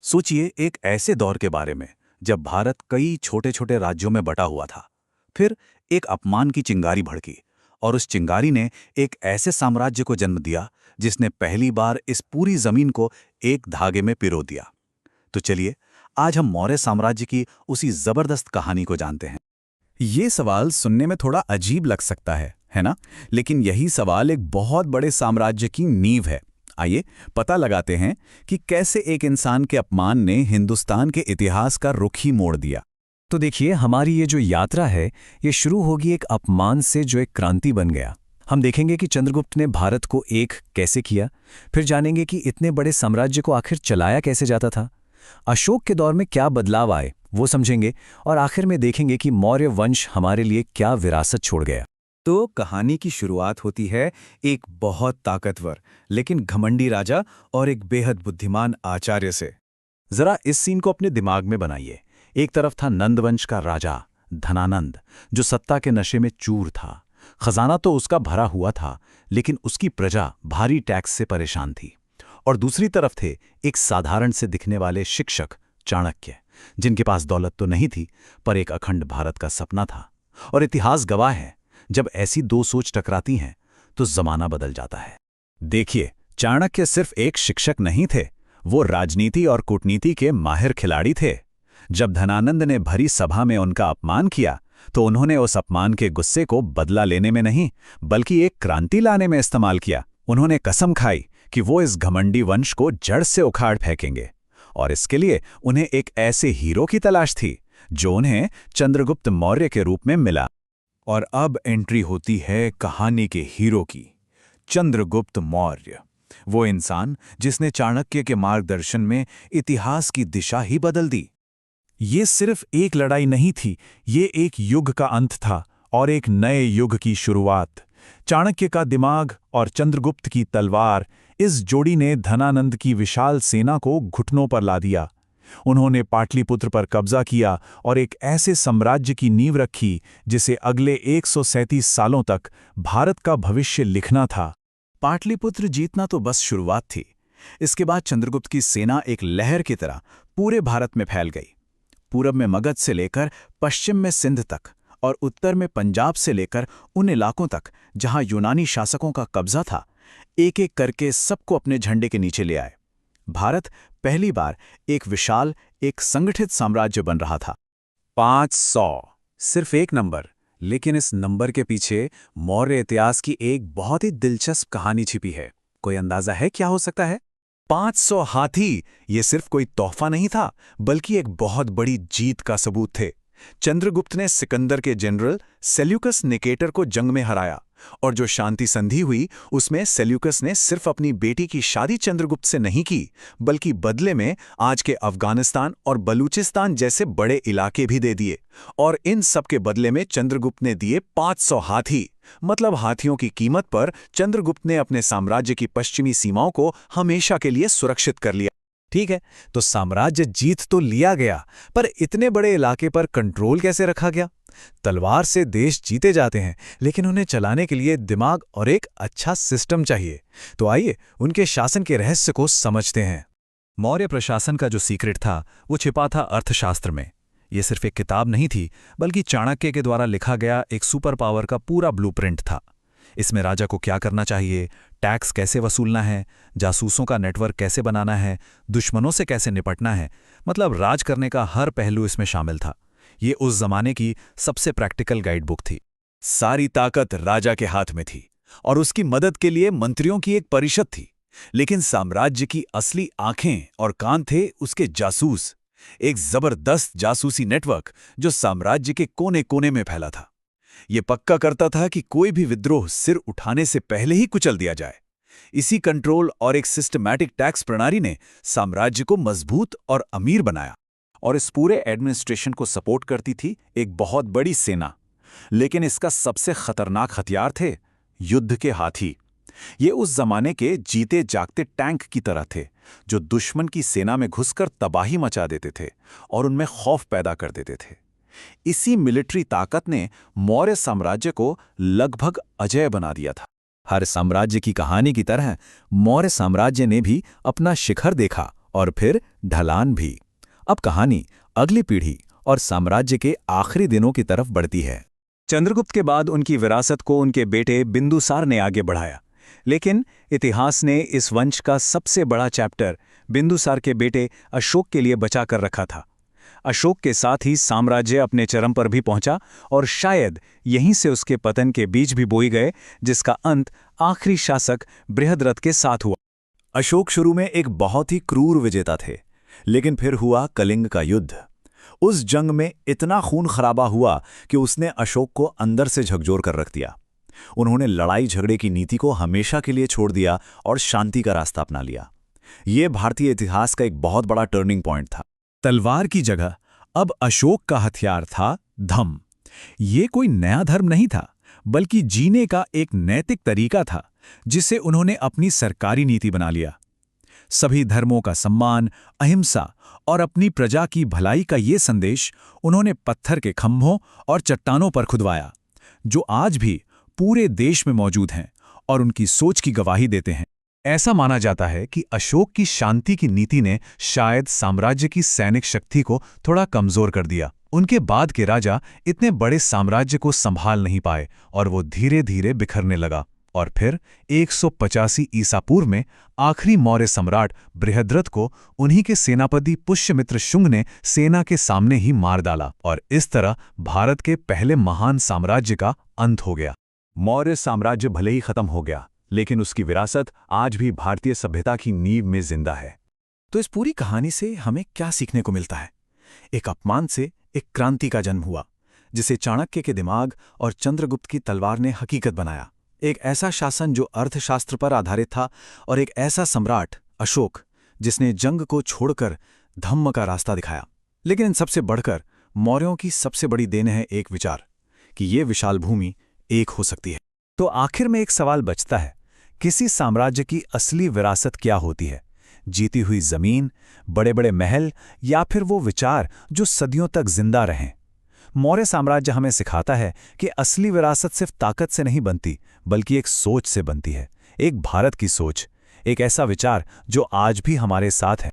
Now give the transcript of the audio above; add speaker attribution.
Speaker 1: सोचिए एक ऐसे दौर के बारे में जब भारत कई छोटे छोटे राज्यों में बटा हुआ था। फिर एक अपमान की चिंगारी भड़की और उस चिंगारी ने एक ऐसे साम्राज्य को जन्म दिया जिसने पहली बार इस पूरी जमीन को एक धागे में पिरो दिया। तो चलिए आज हम मौर्य साम्राज्य की उसी जबरदस्त कहानी को जानते हैं।
Speaker 2: ये सवाल सुनने में थोड़ा अजीब लग सकता है ना? लेकिन यही सवाल एक बहुत बड़े साम्राज्य की नींव है। आइए पता लगाते हैं कि कैसे एक इंसान के अपमान ने हिंदुस्तान के इतिहास का रुख ही मोड़ दिया।
Speaker 3: तो देखिए, हमारी ये जो यात्रा है ये शुरू होगी एक अपमान से जो एक क्रांति बन गया। हम देखेंगे कि चंद्रगुप्त ने भारत को एक कैसे किया, फिर जानेंगे कि इतने बड़े साम्राज्य को आखिर चलाया कैसे जाता था, अशोक के दौर में क्या बदलाव आए वो समझेंगे, और आखिर में देखेंगे कि मौर्य वंश हमारे लिए क्या विरासत छोड़ गया।
Speaker 2: तो कहानी की शुरुआत होती है एक बहुत ताकतवर लेकिन घमंडी राजा और एक बेहद बुद्धिमान आचार्य से।
Speaker 1: जरा इस सीन को अपने दिमाग में बनाइए। एक तरफ था नंदवंश का राजा धनानंद, जो सत्ता के नशे में चूर था। खजाना तो उसका भरा हुआ था, लेकिन उसकी प्रजा भारी टैक्स से परेशान थी। और दूसरी तरफ थे एक साधारण से दिखने वाले शिक्षक चाणक्य, जिनके पास दौलत तो नहीं थी, पर एक अखंड भारत का सपना था। और इतिहास गवाह है, जब ऐसी दो सोच टकराती हैं तो जमाना बदल जाता है।
Speaker 2: देखिए, चाणक्य सिर्फ एक शिक्षक नहीं थे, वो राजनीति और कूटनीति के माहिर खिलाड़ी थे। जब धनानंद ने भरी सभा में उनका अपमान किया तो उन्होंने उस अपमान के गुस्से को बदला लेने में नहीं बल्कि एक क्रांति लाने में इस्तेमाल किया। उन्होंने कसम खाई कि वो इस घमंडी वंश को जड़ से उखाड़ फेंकेंगे, और इसके लिए उन्हें एक ऐसे हीरो की तलाश थी जो उन्हें चंद्रगुप्त मौर्य के रूप में मिला। और अब एंट्री होती है कहानी के हीरो की, चंद्रगुप्त मौर्य। वो इंसान जिसने चाणक्य के मार्गदर्शन में इतिहास की दिशा ही बदल दी। ये सिर्फ एक लड़ाई नहीं थी, ये एक युग का अंत था और एक नए युग की शुरुआत। चाणक्य का दिमाग और चंद्रगुप्त की तलवार, इस जोड़ी ने धनानंद की विशाल सेना को घुटनों पर ला दिया। उन्होंने पाटलिपुत्र पर कब्जा किया और एक ऐसे साम्राज्य की नींव रखी जिसे अगले 137 सालों तक भारत का भविष्य लिखना था। पाटलिपुत्र जीतना तो बस शुरुआत थी। इसके बाद चंद्रगुप्त की सेना एक लहर की तरह पूरे भारत में फैल गई। पूरब में मगध से लेकर पश्चिम में सिंध तक, और उत्तर में पंजाब से लेकर उन इलाकों तक जहां यूनानी शासकों का कब्जा था, एक एक करके सबको अपने झंडे के नीचे ले आए। भारत पहली बार एक विशाल, एक संगठित साम्राज्य बन रहा था। 500 सिर्फ एक नंबर, लेकिन इस नंबर के पीछे मौर्य इतिहास की एक बहुत ही दिलचस्प कहानी छिपी है। कोई अंदाजा है क्या हो सकता है? 500 हाथी ये सिर्फ कोई तोहफा नहीं था, बल्कि एक बहुत बड़ी जीत का सबूत थे। चंद्रगुप्त ने सिकंदर के जनरल सेल्यूकस निकेटर को जंग में हराया, और जो शांति संधि हुई उसमें सेल्यूकस ने सिर्फ अपनी बेटी की शादी चंद्रगुप्त से नहीं की, बल्कि बदले में आज के अफगानिस्तान और बलूचिस्तान जैसे बड़े इलाके भी दे दिए। और इन सब के बदले में चंद्रगुप्त ने दिए 500 हाथी। मतलब हाथियों की कीमत पर चंद्रगुप्त ने अपने साम्राज्य की पश्चिमी सीमाओं को हमेशा के लिए सुरक्षित कर लिया।
Speaker 3: ठीक है, तो साम्राज्य जीत तो लिया गया, पर इतने बड़े इलाके पर कंट्रोल कैसे रखा गया? तलवार से देश जीते जाते हैं, लेकिन उन्हें चलाने के लिए दिमाग और एक अच्छा सिस्टम चाहिए। तो आइए उनके शासन के रहस्य को समझते हैं।
Speaker 2: मौर्य प्रशासन का जो सीक्रेट था वो छिपा था अर्थशास्त्र में। ये सिर्फ एक किताब नहीं थी, बल्कि चाणक्य के द्वारा लिखा गया एक सुपर पावर का पूरा ब्लूप्रिंट था। इसमें राजा को क्या करना चाहिए, टैक्स कैसे वसूलना है, जासूसों का नेटवर्क कैसे बनाना है, दुश्मनों से कैसे निपटना है, मतलब राज करने का हर पहलू इसमें शामिल था। ये उस जमाने की सबसे प्रैक्टिकल गाइड बुक थी।
Speaker 1: सारी ताकत राजा के हाथ में थी और उसकी मदद के लिए मंत्रियों की एक परिषद थी। लेकिन साम्राज्य की असली आंखें और कान थे उसके जासूस, एक जबरदस्त जासूसी नेटवर्क जो साम्राज्य के कोने कोने में फैला था। ये पक्का करता था कि कोई भी विद्रोह सिर उठाने से पहले ही कुचल दिया जाए। इसी कंट्रोल और एक सिस्टमैटिक टैक्स प्रणाली ने साम्राज्य को मजबूत और अमीर बनाया। और इस पूरे एडमिनिस्ट्रेशन को सपोर्ट करती थी एक बहुत बड़ी सेना। लेकिन इसका सबसे खतरनाक हथियार थे युद्ध के हाथी। ये उस जमाने के जीते जागते टैंक की तरह थे, जो दुश्मन की सेना में घुसकर तबाही मचा देते थे और उनमें खौफ पैदा कर देते थे। इसी मिलिट्री ताकत ने मौर्य साम्राज्य को लगभग अजेय बना दिया था।
Speaker 3: हर साम्राज्य की कहानी की तरह मौर्य साम्राज्य ने भी अपना शिखर देखा और फिर ढलान भी। अब कहानी अगली पीढ़ी और साम्राज्य के आखिरी दिनों की तरफ बढ़ती है। चंद्रगुप्त के बाद उनकी विरासत को उनके बेटे बिंदुसार ने आगे बढ़ाया, लेकिन इतिहास ने इस वंश का सबसे बड़ा चैप्टर बिंदुसार के बेटे अशोक के लिए बचा कर रखा था। अशोक के साथ ही साम्राज्य अपने चरम पर भी पहुंचा और शायद यहीं से उसके पतन के बीज भी बोए गए, जिसका अंत आखिरी शासक बृहद्रथ के साथ हुआ।
Speaker 2: अशोक शुरू में एक बहुत ही क्रूर विजेता थे, लेकिन फिर हुआ कलिंग का युद्ध। उस जंग में इतना खून खराबा हुआ कि उसने अशोक को अंदर से झकझोर कर रख दिया। उन्होंने लड़ाई झगड़े की नीति को हमेशा के लिए छोड़ दिया और शांति का रास्ता अपना लिया। ये भारतीय इतिहास का एक बहुत बड़ा टर्निंग पॉइंट था।
Speaker 1: तलवार की जगह अब अशोक का हथियार था धम्म। ये कोई नया धर्म नहीं था, बल्कि जीने का एक नैतिक तरीका था जिसे उन्होंने अपनी सरकारी नीति बना लिया। सभी धर्मों का सम्मान, अहिंसा और अपनी प्रजा की भलाई का ये संदेश उन्होंने पत्थर के खंभों और चट्टानों पर खुदवाया, जो आज भी पूरे देश में मौजूद हैं और उनकी सोच की गवाही देते हैं। ऐसा माना जाता है कि अशोक की शांति की नीति ने शायद साम्राज्य की सैनिक शक्ति को थोड़ा कमजोर कर दिया। उनके बाद के राजा इतने बड़े साम्राज्य को संभाल नहीं पाए और वो धीरे धीरे बिखरने लगा। और फिर 185 ईसा पूर्व में आखिरी मौर्य सम्राट बृहद्रथ को उन्हीं के सेनापति पुष्यमित्र शुंग ने सेना के सामने ही मार डाला और इस तरह भारत के पहले महान साम्राज्य का अंत हो गया।
Speaker 2: मौर्य साम्राज्य भले ही खत्म हो गया, लेकिन उसकी विरासत आज भी भारतीय सभ्यता की नींव में जिंदा है।
Speaker 3: तो इस पूरी कहानी से हमें क्या सीखने को मिलता है? एक अपमान से एक क्रांति का जन्म हुआ, जिसे चाणक्य के दिमाग और चंद्रगुप्त की तलवार ने हकीकत बनाया। एक ऐसा शासन जो अर्थशास्त्र पर आधारित था और एक ऐसा सम्राट अशोक जिसने जंग को छोड़कर धम्म का रास्ता दिखाया। लेकिन इन सबसे बढ़कर मौर्यों की सबसे बड़ी देन है एक विचार कि ये विशाल भूमि एक हो सकती है। तो आखिर में एक सवाल बचता है, किसी साम्राज्य की असली विरासत क्या होती है? जीती हुई जमीन, बड़े बड़े महल, या फिर वो विचार जो सदियों तक जिंदा रहें? मौर्य साम्राज्य हमें सिखाता है कि असली विरासत सिर्फ ताकत से नहीं बनती, बल्कि एक सोच से बनती है। एक भारत की सोच, एक ऐसा विचार जो आज भी हमारे साथ है।